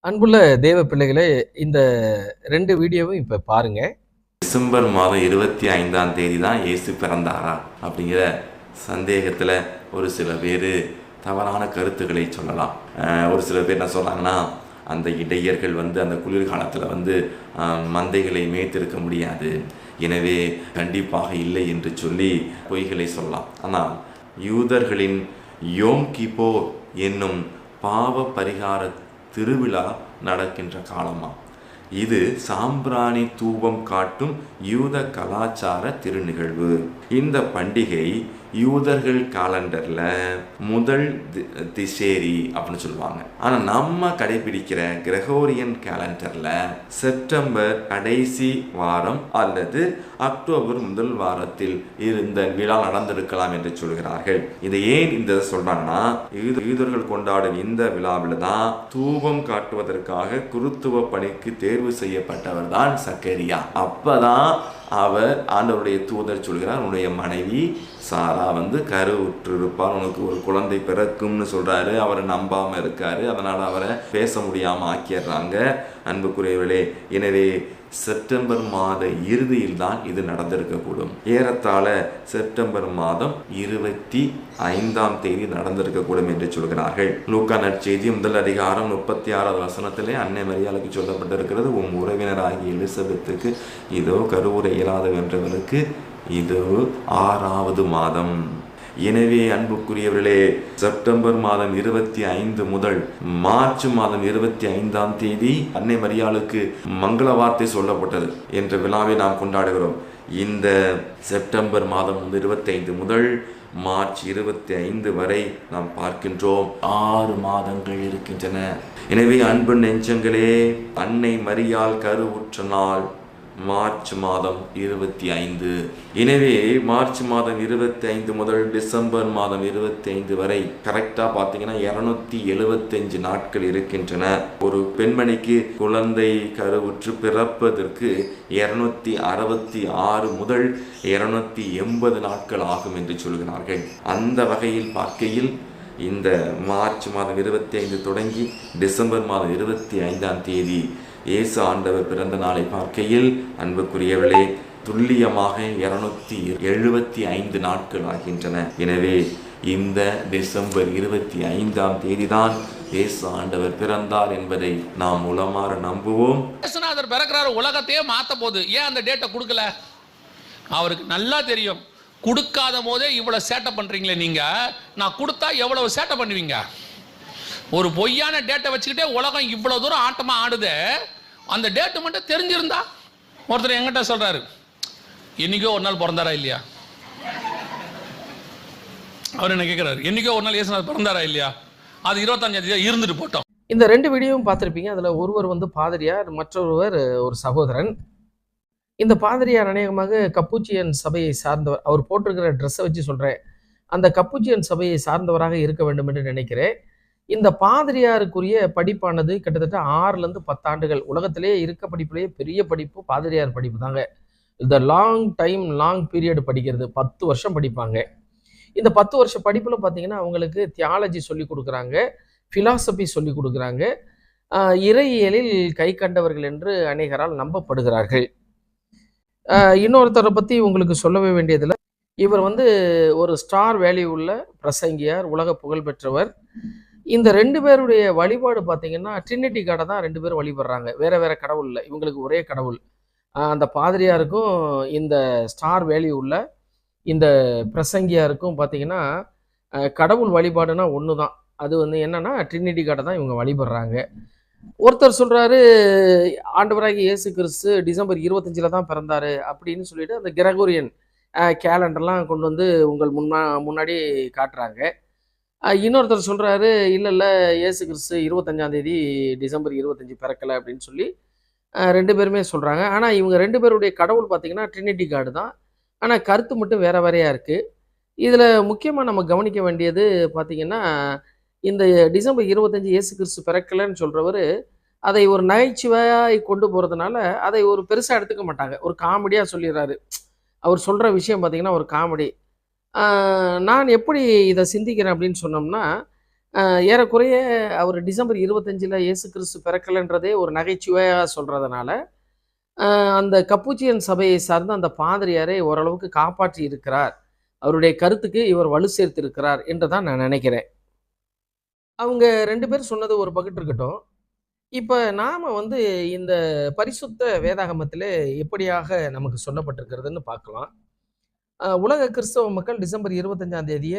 அன்புள்ள தேவ பிள்ளைகளே, இந்த 2 வீடியோவும் இப்ப பாருங்க. டிசம்பர் மாதம் 25ஆம் தேதி தான் இயேசு பிறந்தாரா அப்படிங்கிற சந்தேகத்தில் ஒரு சில பேர் தவறான கருத்துக்களை சொல்லலாம். ஒரு சில பேர் என்ன சொல்கிறாங்கன்னா, அந்த இடையர்கள் அந்த குளிர்காலத்தில் மந்தைகளை மேய்த்திருக்க முடியாது, எனவே கண்டிப்பாக இல்லை என்று சொல்லி பொய்களை சொல்லலாம். ஆனால் யூதர்களின் யோம் கிப்போர் என்னும் பாவ பரிகார திருவிழா நடக்கின்ற காலமா இது சாம்பிராணி தூபம் காட்டும் யூத கலாச்சார திருநிகழ்வு. இந்த பண்டிகை யூதர்கள் காலண்டர்ல முதல் திசேரி அப்படின்னு சொல்லுவாங்க. ஆனா நம்ம கடைபிடிக்கிற கிரகோரியன் கேலண்டர்ல செப்டம்பர் கடைசி வாரம் அல்லது அக்டோபர் முதல் வாரத்தில் இருந்த விழா நடந்திருக்கலாம் என்று சொல்கிறார்கள். இதை ஏன் இந்த சொல்றாங்கன்னா, யூதர்கள் கொண்டாடும் இந்த விழாவில் தான் தூபம் காட்டுவதற்காக குருத்துவ பணிக்கு தேர்வு செய்யப்பட்டவர் தான் சக்கரியா. அப்பதான் அவர் ஆண்டவருடைய தூதர் சொல்கிறார், உன்னுடைய மனைவி சாரா கருவுற்றிருப்பார், உனக்கு ஒரு குழந்தை பிறக்கும்னு சொல்றாரு. அவரை நம்பாம இருக்காரு, அதனால அவரை பேச முடியாம ஆக்கிடுறாங்க. அன்புக்குரியவர்களே, எனவே செப்டம்பர் மாத இறுதியில் தான் இது நடந்திருக்கக்கூடும். ஏறத்தாழ செப்டம்பர் மாதம் 25ஆம் தேதி நடந்திருக்கக்கூடும் என்று சொல்கிறார்கள். லூக்கா நற்செய்தி முதல் அதிகாரம் 36வது வசனத்திலே அன்னை மரியாளுக்கு சொல்லப்பட்டிருக்கிறது, உன் உறவினராகிய எலிசபெத்துக்கு இதோ கருவுரை இயலாதவென்றவனுக்கு இதோ 6வது மாதம். எனவே அன்புக்குரியவர்களே, செப்டம்பர் மாதம் 25 முதல் மார்ச் மாதம் 25ஆம் தேதி அன்னை மரியாளுக்கு மங்கள வார்த்தை சொல்லப்பட்டது என்ற விழாவை நாம் கொண்டாடுகிறோம். இந்த செப்டம்பர் மாதம் 25 முதல் மார்ச் 25 வரை நாம் பார்க்கின்றோம், 6 மாதங்கள் இருக்கின்றன. எனவே அன்பு நெஞ்சங்களே, அன்னை மரியாள் கருவுற்ற நாள் மார்ச் மாதம் 25. எனவே மார்ச் மாதம் 25 முதல் டிசம்பர் மாதம் 25 வரை கரெக்டா பார்த்தீங்கன்னா 275 நாட்கள் இருக்கின்றன. ஒரு பெண்மணிக்கு குழந்தை கருவுற்று பிறப்பதற்கு 266 முதல் 280 நாட்கள் ஆகும் என்று சொல்கிறார்கள். அந்த வகையில் பார்க்கையில் இந்த மார்ச் மாதம் 25 தொடங்கி டிசம்பர் மாதம் 25ஆம் தேதி இயேசு ஆண்டவர் பிறந்த நாளை பார்க்கையில் அன்புக்குரியவர்களே, துல்லியமாக 275 நாட்கள் ஆகின்றன. எனவே இந்த டிசம்பர் 25ஆம் தேதி தான் இயேசு ஆண்டவர் பிறந்தார் என்பதை நாம் உளமாற நம்புவோம். இயேசுநாதர் பிறக்கிறாரு, உலகத்தையே மாத்த போது. ஏன் அந்த டேட்டை கொடுக்கல? அவருக்கு நல்லா தெரியும், கொடுக்காத போதே இவ்வளவு சேட்டை பண்றீங்களே நீங்க, நான் கொடுத்தா எவ்வளவு சேட்டை பண்ணுவீங்க. ஒரு பொய்யான டேட்டை வச்சுக்கிட்டே உலகம் இவ்வளவு தூரம் ஆட்டமா ஆடுது. அந்த டேட்டு மட்டும் தெரிஞ்சிருந்தா. ஒருத்தர் எங்கிட்ட சொல்றாரு, என்னைக்கோ ஒரு நாள் பிறந்தாரா இல்லையா? அவர் என்ன கேட்கிறாரு, என்னைக்கோ ஒரு நாள் இயேசுநாதர் பிறந்தாரா இல்லையா? அது 25ஆம் தேதி இருந்துட்டு போட்டோம். இந்த 2 வீடியோவும் பார்த்திருப்பீங்க. அதுல ஒருவர் பாதிரியார், மற்றொருவர் ஒரு சகோதரன். இந்த பாதிரியார் அநேகமாக கப்புச்சியன் சபையை சார்ந்தவர். அவர் போட்டிருக்கிற ட்ரெஸ்ஸை வச்சு சொல்றேன், அந்த கப்புச்சியன் சபையை சார்ந்தவராக இருக்க வேண்டும் என்று நினைக்கிறேன். இந்த பாதிரியாருக்குரிய படிப்பானது கிட்டத்தட்ட 6லேருந்து 10 ஆண்டுகள். உலகத்திலேயே இருக்க படிப்புலேயே பெரிய படிப்பு பாதிரியார் படிப்பு தாங்க. இந்த லாங் பீரியட் படிக்கிறது 10 வருஷம் படிப்பாங்க. இந்த 10 வருஷ படிப்பில் பார்த்தீங்கன்னா அவங்களுக்கு தியாலஜி சொல்லி கொடுக்குறாங்க, ஃபிலாசபி சொல்லி கொடுக்குறாங்க, இறையியலில் கை கண்டவர்கள் என்று அநேகரால் நம்பப்படுகிறார்கள். இன்னொருத்தரை பற்றி உங்களுக்கு சொல்லவே வேண்டியதில்லை. இவர் ஒரு ஸ்டார் வேல்யூ உள்ள பிரசங்கியார், உலக புகழ்பெற்றவர். இந்த 2 பேருடைய வழிபாடு பார்த்தீங்கன்னா ட்ரினிட்டி காடை தான் 2 பேரும் வழிபடுறாங்க. வேற வேற கடவுள் இல்லை, இவங்களுக்கு ஒரே கடவுள். அந்த பாதிரியாருக்கும் இந்த ஸ்டார் வேல்யூ உள்ள இந்த பிரசங்கியாருக்கும் பார்த்தீங்கன்னா கடவுள் வழிபாடுனா ஒன்று தான். அது என்னன்னா ட்ரினிட்டி காடை தான் இவங்க வழிபடுறாங்க. ஒருத்தர் சொல்றாரு, ஆண்டவராகிய இயேசு கிறிஸ்து டிசம்பர் 25ல் தான் பிறந்தாரு அப்படின்னு சொல்லிட்டு அந்த கிரகோரியன் கேலண்டர்லாம் கொண்டு உங்கள் முன்னாடி காட்டுறாங்க. இன்னொருத்தர் சொல்றாரு, இல்லை இயேசு கிறிஸ்து 25ஆம் தேதி டிசம்பர் 25 பிறக்கலை அப்படின்னு சொல்லி 2 பேருமே சொல்றாங்க. ஆனால் இவங்க 2 பேருடைய கடவுள் பார்த்தீங்கன்னா ட்ரினிட்டி காடு தான். ஆனால் கருத்து மட்டும் வேற வேறையா இருக்கு. இதில் முக்கியமாக நம்ம கவனிக்க வேண்டியது பார்த்தீங்கன்னா, இந்த டிசம்பர் 25 இயேசு கிறிஸ்து பிறக்கலைன்னு சொல்றவர் அதை ஒரு நகைச்சுவையாய் கொண்டு போகிறதுனால அதை ஒரு பெருசாக எடுத்துக்க மாட்டாங்க, ஒரு காமெடியாக சொல்லிடுறாரு. அவர் சொல்கிற விஷயம் பார்த்தீங்கன்னா ஒரு காமெடி. நான் எப்படி இதை சிந்திக்கிறேன் அப்படின்னு சொன்னோம்னா, ஏறக்குறைய அவர் டிசம்பர் 25 இயேசு கிறிஸ்து பிறக்கலன்றதே ஒரு நகைச்சுவையா சொல்றதுனால, அந்த கப்புச்சியன் சபையை சார்ந்த அந்த பாதிரியாரை ஓரளவுக்கு காப்பாற்றி இருக்கிறார். அவருடைய கருத்துக்கு இவர் வலு சேர்த்திருக்கிறார் என்று தான் நான் நினைக்கிறேன். அவங்க 2 பேரும் சொன்னது ஒரு பக்கட்டு இருக்கட்டும். இப்ப நாம வந்து இந்த பரிசுத்த வேதாகமத்திலே எப்படியாக நமக்கு சொல்லப்பட்டிருக்கிறதுன்னு பார்க்கலாம். உலக கிறிஸ்தவ மக்கள் டிசம்பர் 25ஆம் தேதிய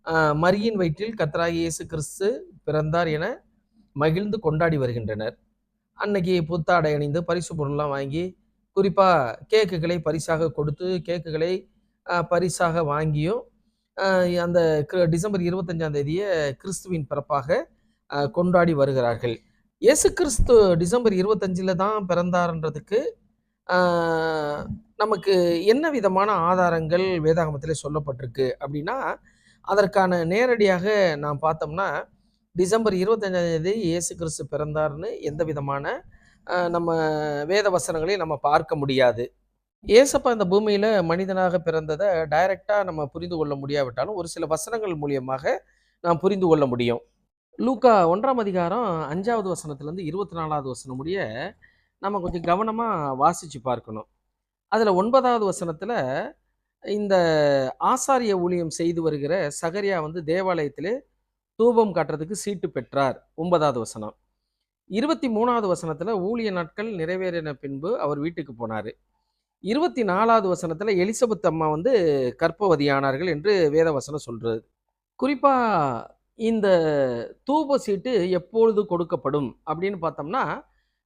அ மரியின் வயிற்றில் கர்த்தராகிய இயேசு கிறிஸ்து பிறந்தார் என மகிழ்ந்து கொண்டாடி வருகின்றனர். அன்னைக்கு புத்தாடை அணிந்து பரிசு பொருள்லாம் வாங்கி, குறிப்பா கேக்குகளை பரிசாக கொடுத்து, கேக்குகளை பரிசாக வாங்கியும், அ அந்த டிசம்பர் 25ஆம் தேதிய கிறிஸ்துவின் பிறப்பாக கொண்டாடி வருகிறார்கள். இயேசு கிறிஸ்து டிசம்பர் 25ல தான் பிறந்தார்ன்றதுக்கு ஆ நமக்கு என்ன விதமான ஆதாரங்கள் வேதாகமத்திலே சொல்லப்பட்டிருக்கு அப்படின்னா, அதற்கான நேரடியாக நாம் பார்த்தோம்னா, டிசம்பர் 25ஆம் தேதி இயேசு கிறிஸ்து பிறந்தார்ன்னு எந்த விதமான நம்ம வேத வசனங்களையும் நம்ம பார்க்க முடியாது. இயேசப்பா இந்த பூமியில மனிதனாக பிறந்தத டைரக்ட்டா நம்ம புரிந்து கொள்ள முடியாவிட்டாலும், ஒரு சில வசனங்கள் மூலியமாக நாம் புரிந்து கொள்ள முடியும். லூக்கா 1ஆம் அதிகாரம் 5வது வசனத்திலிருந்து 24வது வசனம் முடிய நம்ம கொஞ்சம் கவனமா வாசிச்சு பார்க்கணும். அதுல 9வது வசனத்துல இந்த ஆசாரிய ஊழியம் செய்து வருகிற சகரியா வந்து தேவாலயத்திலே தூபம் காட்டுறதுக்கு சீட்டு பெற்றார். 9வது வசனம். 23வது வசனத்துல ஊழிய நாட்கள் நிறைவேறின பின்பு அவர் வீட்டுக்கு போனாரு. 24வது வசனத்துல எலிசபெத் அம்மா வந்து கர்ப்பவதியானார்கள் என்று வேதவசனம் சொல்றது. குறிப்பா இந்த தூப சீட்டு எப்பொழுது கொடுக்கப்படும் அப்படின்னு பார்த்தோம்னா,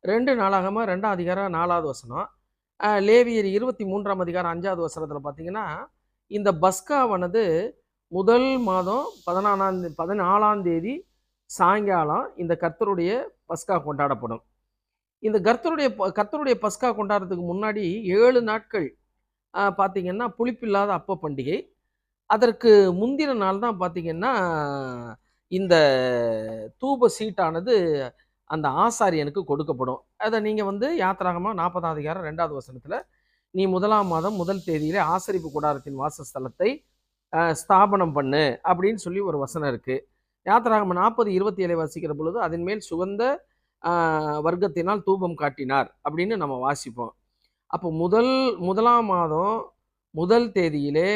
2 நாளாகமம் 2ஆம் அதிகாரம் 4வது வசனம். லேவியர் 23ஆம் அதிகாரம் 5வது வசனத்துல பார்த்தீங்கன்னா, இந்த பஸ்காவானது முதல் மாதம் 14ஆம் தேதி சாயங்காலம் இந்த கர்த்தருடைய பஸ்கா கொண்டாடப்படும். இந்த கர்த்தருடைய பஸ்கா கொண்டாடுறதுக்கு முன்னாடி 7 நாட்கள் பார்த்தீங்கன்னா, புளிப்பில்லாத அப்ப பண்டிகை. அதற்கு முந்தின நாள் தான் பார்த்தீங்கன்னா, இந்த தூப சீட்டானது அந்த ஆசாரியனுக்கு கொடுக்கப்படும். அத நீங்க வந்து யாத்திராகமம் 40ஆம் அதிகாரம் 2வது வசனத்துல, "நீ 1ஆம் மாதம் 1 தேதியிலே ஆசரிப்பு கூடாரத்தின் வாசஸ்தலத்தை ஸ்தாபனம் பண்ணு" அப்படின்னு சொல்லி ஒரு வசனம் இருக்கு. யாத்திராகமம் 40:27 வாசிக்கிற பொழுது, "அதன் மேல் சுகந்த வர்க்கத்தினால் தூபம் காட்டினார்" அப்படின்னு நம்ம வாசிப்போம். அப்போ 1ஆம் மாதம் 1 தேதியிலே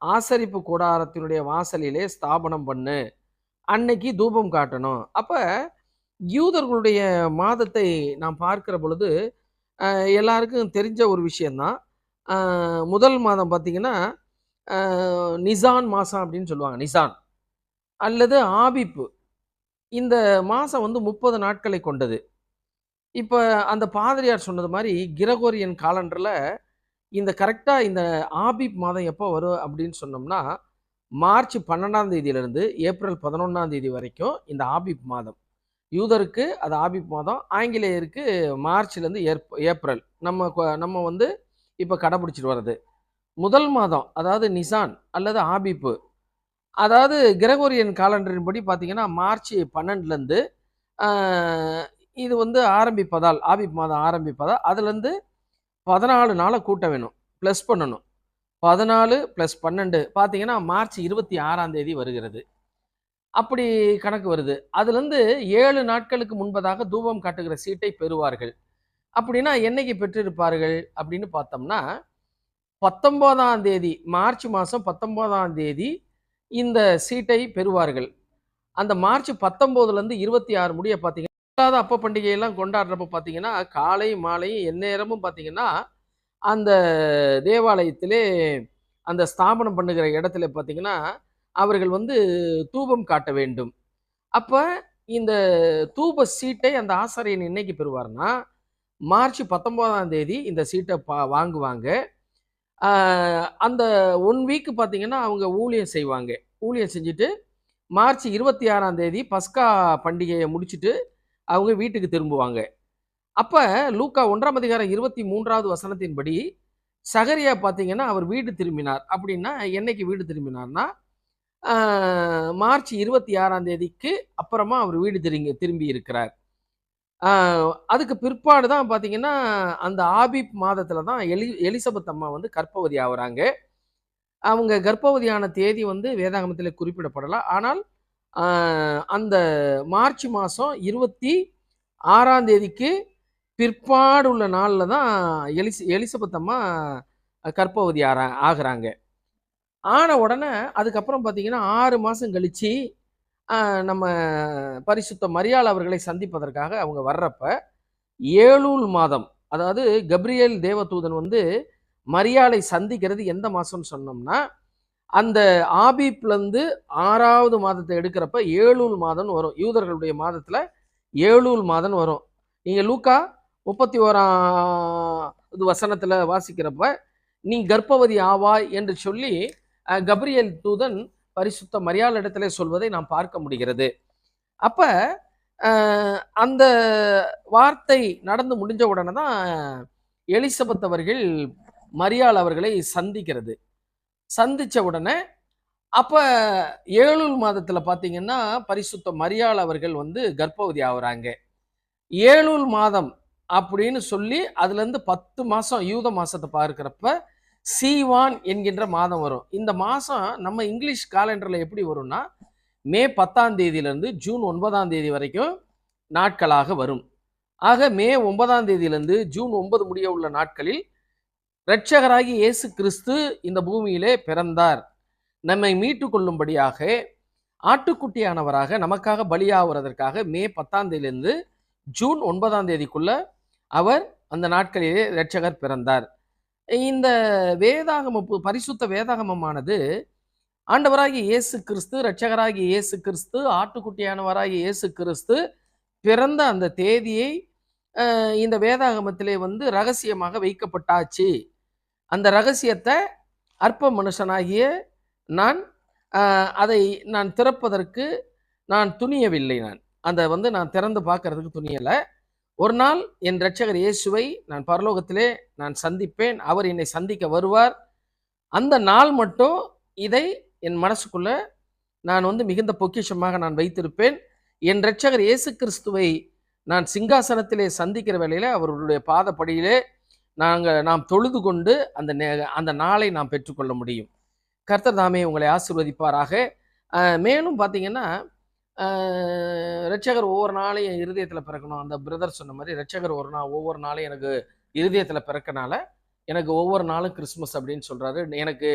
ஆசரிப்பு கூடாரத்தினுடைய வாசலிலே ஸ்தாபனம் பண்ணு. அன்னைக்கு தூபம் காட்டணும். அப்ப யூதர்களுடைய மாதத்தை நாம் பார்க்கிற பொழுது, எல்லாருக்கும் தெரிஞ்ச ஒரு விஷயம் தான். முதல் மாதம் பார்த்தீங்கன்னா, நிசான் மாசம் அப்படின்னு சொல்லுவாங்க. நிசான் அல்லது ஆபிப்பு. இந்த மாசம் வந்து 30 நாட்களை கொண்டது. இப்ப அந்த பாதிரியார் சொன்னது மாரி, கிரகோரியன் காலண்டர்ல இந்த கரெக்ட்டா இந்த ஆபிப் மாதம் எப்போ வரும் அப்படின்னு சொன்னோம்னா, மார்ச் 12ஆம் தேதியிலிருந்து ஏப்ரல் 11ஆம் தேதி வரைக்கும் இந்த ஆபிப் மாதம். யூதருக்கு அது ஆபிப் மாதம், ஆங்கிலேயருக்கு மார்ச்லேருந்து ஏப்ரல். நம்ம வந்து இப்போ கடைபிடிச்சிட்டு வர்றது. முதல் மாதம் அதாவது நிசான் அல்லது ஆபிப்பு. அதாவது கிரகோரியன் காலண்டரின் படி பார்த்தீங்கன்னா, மார்ச் 12லேருந்து இது வந்து ஆரம்பிப்பதால், ஆபிப் மாதம் ஆரம்பிப்பதால், அதுலேருந்து 14 நாள கூட்ட வேணும். ப்ளஸ் பண்ணணும். 14 + 12 பார்த்தீங்கன்னா, மார்ச் 26ஆம் தேதி வருகிறது. அப்படி கணக்கு வருது. அதுலேருந்து 7 நாட்களுக்கு முன்பதாக தூபம் காட்டுகிற சீட்டை பெறுவார்கள். அப்படின்னா என்னைக்கு பெற்றிருப்பார்கள் அப்படின்னு பார்த்தோம்னா, 19ஆம் தேதி மார்ச் மாதம் 19ஆம் தேதி இந்த சீட்டை பெறுவார்கள். அந்த மார்ச் 19லேருந்து 26 முடிய பார்த்தீங்கன்னா, அப்ப பண்டிகையெல்லாம் கொண்டாடுறப்ப பார்த்தீங்கன்னா, காலை மாலை எந்நேரமும் பார்த்தீங்கன்னா, அந்த தேவாலயத்திலே அந்த ஸ்தாபனம் பண்ணுகிற இடத்துல பார்த்தீங்கன்னா, அவர்கள் வந்து தூபம் காட்ட வேண்டும். அப்ப இந்த தூப சீட்டை அந்த ஆசாரியன் என்னைக்கு பெறுவார்னா, மார்ச் 19ஆம் தேதி இந்த சீட்ட வாங்குவாங்க. அந்த 1 வீக் பார்த்தீங்கன்னா, அவங்க ஊழியம் செய்வாங்க. ஊழியம் செஞ்சுட்டு, மார்ச் 26ஆம் தேதி பஸ்கா பண்டிகையை முடிச்சுட்டு, அவங்க வீட்டுக்கு திரும்புவாங்க. அப்ப லூக்கா 1ஆம் அதிகாரம் 23வது வசனத்தின்படி, சகரியா பார்த்தீங்கன்னா, அவர் வீடு திரும்பினார். அப்படின்னா, என்னைக்கு வீடு திரும்பினார்னா, மார்ச் 26ஆம் தேதிக்கு அப்புறமா அவர் வீடு திரும்பி இருக்கிறார். அதுக்கு பிற்பாடு தான் பார்த்தீங்கன்னா, அந்த ஆபிப் மாதத்துல தான் எலிசபெத் அம்மா வந்து கர்ப்பவதி ஆகுறாங்க. அவங்க கர்ப்பவதியான தேதி வந்து வேதாகமத்திலே குறிப்பிடப்படல. ஆனால் அந்த மார்ச் மாதம் 26ஆம் தேதிக்கு பிற்பாடு உள்ள நாளில் தான் எலிசபெத் அம்மா கர்ப்பவதி ஆகுறாங்க. ஆன உடனே அதுக்கப்புறம் பார்த்தீங்கன்னா 6 மாதம் கழித்து நம்ம பரிசுத்த மரியாள் அவர்களை சந்திப்பதற்காக அவங்க வர்றப்ப ஏலூல் மாதம், அதாவது கப்ரியேல் தேவதூதன் வந்து மரியாளை சந்திக்கிறது எந்த மாதம்னு சொன்னோம்னா, அந்த ஆபீப்லேருந்து 6வது மாதத்தை எடுக்கிறப்ப ஏலூல் மாதம்னு வரும். யூதர்களுடைய மாதத்தில் ஏலூல் மாதம் வரும். நீங்கள் லூக்கா 31ஆம் வசனத்தில் வாசிக்கிறப்ப, நீ கர்ப்பவதி ஆவாய் என்று சொல்லி கப்ரியேல் தூதன் பரிசுத்த மரியாள் இடத்துல சொல்வதை நாம் பார்க்க முடிகிறது. அப்ப அந்த வார்த்தை நடந்து முடிஞ்ச உடனே தான் எலிசபெத் அவர்கள் மரியாள் அவர்களை சந்திச்ச உடனே அப்ப ஏலூல் மாதத்துல பாத்தீங்கன்னா பரிசுத்த மரியாள் அவர்கள் வந்து கர்ப்பவதி ஆகுறாங்க. ஏலூல் மாதம் அப்படின்னு சொல்லி அதுல இருந்து 10 மாசம் யூத மாசத்தை பார்க்கிறப்ப சீவான் என்கின்ற மாதம் வரும். இந்த மாதம் நம்ம இங்கிலீஷ் காலண்டரில் எப்படி வரும்னா, மே 10ஆம் தேதியிலிருந்து ஜூன் 9ஆம் தேதி வரைக்கும் நாட்களாக வரும். ஆக மே 9ஆம் தேதியிலிருந்து ஜூன் 9 முடிய உள்ள நாட்களில் இரட்சகராகி இயேசு கிறிஸ்து இந்த பூமியிலே பிறந்தார். நம்மை மீட்டு கொள்ளும்படியாக ஆட்டுக்குட்டியானவராக நமக்காக பலியாகிறதற்காக மே 10ஆம் தேதியிலிருந்து ஜூன் 9ஆம் தேதிக்குள்ள அவர் அந்த நாட்களிலே இரட்சகர் பிறந்தார். இந்த பரிசுத்த வேதாகமமானது ஆண்டவராகிய இயேசு கிறிஸ்து, இரட்சகராகிய இயேசு கிறிஸ்து, ஆட்டுக்குட்டியானவராகிய இயேசு கிறிஸ்து பிறந்த அந்த தேதியை இந்த வேதாகமத்திலே வந்து ரகசியமாக வைக்கப்பட்டாச்சு. அந்த ரகசியத்தை அற்ப மனுஷனாகிய அதை நான் திறப்பதற்கு நான் துணியவில்லை. நான் திறந்து பார்க்கறதுக்கு துணியலை. ஒரு நாள் என் இரட்சகர் இயேசுவை நான் பரலோகத்திலே நான் சந்திப்பேன். அவர் என்னை சந்திக்க வருவார். அந்த நாள் மட்டும் இதை என் மனசுக்குள்ள நான் வந்து மிகுந்த பொக்கிஷமாக நான் வைத்திருப்பேன். என் இரட்சகர் இயேசு கிறிஸ்துவை நான் சிங்காசனத்திலே சந்திக்கிற வேளையில அவருடைய பாதப்படியிலே நாம் தொழுது கொண்டு அந்த நாளை நாம் பெற்றுக்கொள்ள முடியும். கர்த்தர் தாமே உங்களை ஆசீர்வதிப்பாராக. மேலும் பார்த்தீங்கன்னா, இரட்சகர் ஒவ்வொரு நாளையும் என் இருதயத்தில் பிறக்கணும். அந்த பிரதர் சொன்ன மாதிரி இரட்சகர் ஒவ்வொரு நாளையும் எனக்கு இருதயத்தில் பிறக்கனால எனக்கு ஒவ்வொரு நாளும் கிறிஸ்மஸ் அப்படின்னு சொல்கிறாரு. எனக்கு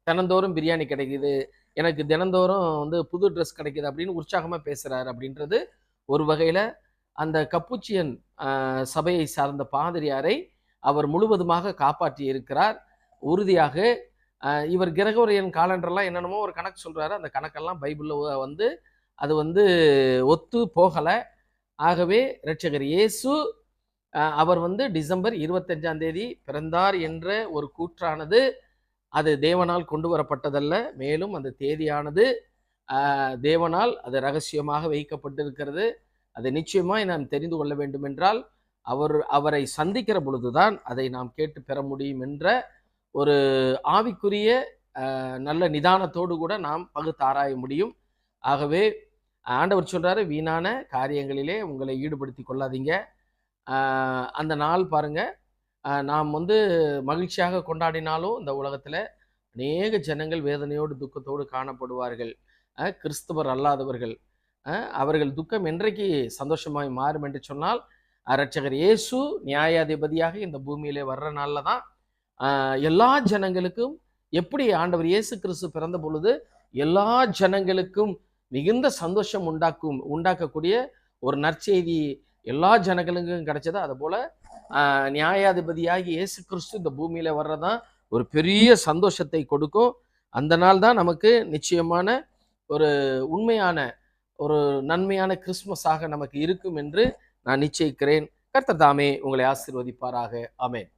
தினந்தோறும் பிரியாணி கிடைக்குது, எனக்கு தினந்தோறும் வந்து புது ட்ரெஸ் கிடைக்குது அப்படின்னு உற்சாகமாக பேசுகிறாரு. அப்படின்றது ஒரு வகையில் அந்த கப்புச்சியன் சபையை சார்ந்த பாதிரியாரை அவர் முழுவதுமாக காப்பாற்றி இருக்கிறார். உறுதியாக இவர் கிரகோரியன் காலண்டர்லாம் என்னென்னமோ ஒரு கணக்கு சொல்கிறாரு. அந்த கணக்கெல்லாம் பைபிளில் வந்து அது வந்து ஒத்து போகலை. ஆகவே இரட்சகர் இயேசு அவர் வந்து டிசம்பர் 25ஆம் தேதி பிறந்தார் என்ற ஒரு கூற்றானது அது தேவனால் கொண்டு வரப்பட்டதல்ல. மேலும் அந்த தேதியானது தேவனால் அது ரகசியமாக வைக்கப்பட்டிருக்கிறது. அதை நிச்சயமாய் நாம் தெரிந்து கொள்ள வேண்டும் என்றால் அவரை சந்திக்கிற பொழுதுதான் அதை நாம் கேட்டு பெற முடியும் என்ற ஒரு ஆவிக்குரிய நல்ல நிதானத்தோடு கூட நாம் பகுத்தாராய முடியும். ஆகவே ஆண்டவர் சொல்றாரு, வீணான காரியங்களிலே உங்களை ஈடுபடுத்தி கொள்ளாதீங்க. அந்த நாள் பாருங்க, நாம் வந்து மகிழ்ச்சியாக கொண்டாடினாலும் இந்த உலகத்தில் அநேக ஜனங்கள் வேதனையோடு துக்கத்தோடு காணப்படுவார்கள். கிறிஸ்தவர் அல்லாதவர்கள் அவர்கள் துக்கம் என்றைக்கு சந்தோஷமாய் மாறும் என்று சொன்னால், இரட்சகர் இயேசு நியாயாதிபதியாக இந்த பூமியிலே வர்ற நாளில் தான் எல்லா ஜனங்களுக்கும், எப்படி ஆண்டவர் இயேசு கிறிஸ்து பிறந்த பொழுது எல்லா ஜனங்களுக்கும் மிகுந்த சந்தோஷம் உண்டாக்கக்கூடிய ஒரு நற்செய்தி எல்லா ஜனங்களுக்கும் கிடைச்சதோ, அது போல நியாயாதிபதியாகி இயேசு கிறிஸ்து இந்த பூமியில வர்றதான் ஒரு பெரிய சந்தோஷத்தை கொடுக்கும். அந்த நாள் தான் நமக்கு நிச்சயமான ஒரு உண்மையான ஒரு நன்மையான கிறிஸ்துமஸாக நமக்கு இருக்கும் என்று நான் நிச்சயிக்கிறேன். கர்த்தர் தாமே உங்களை ஆசீர்வதிப்பாராக. ஆமென்.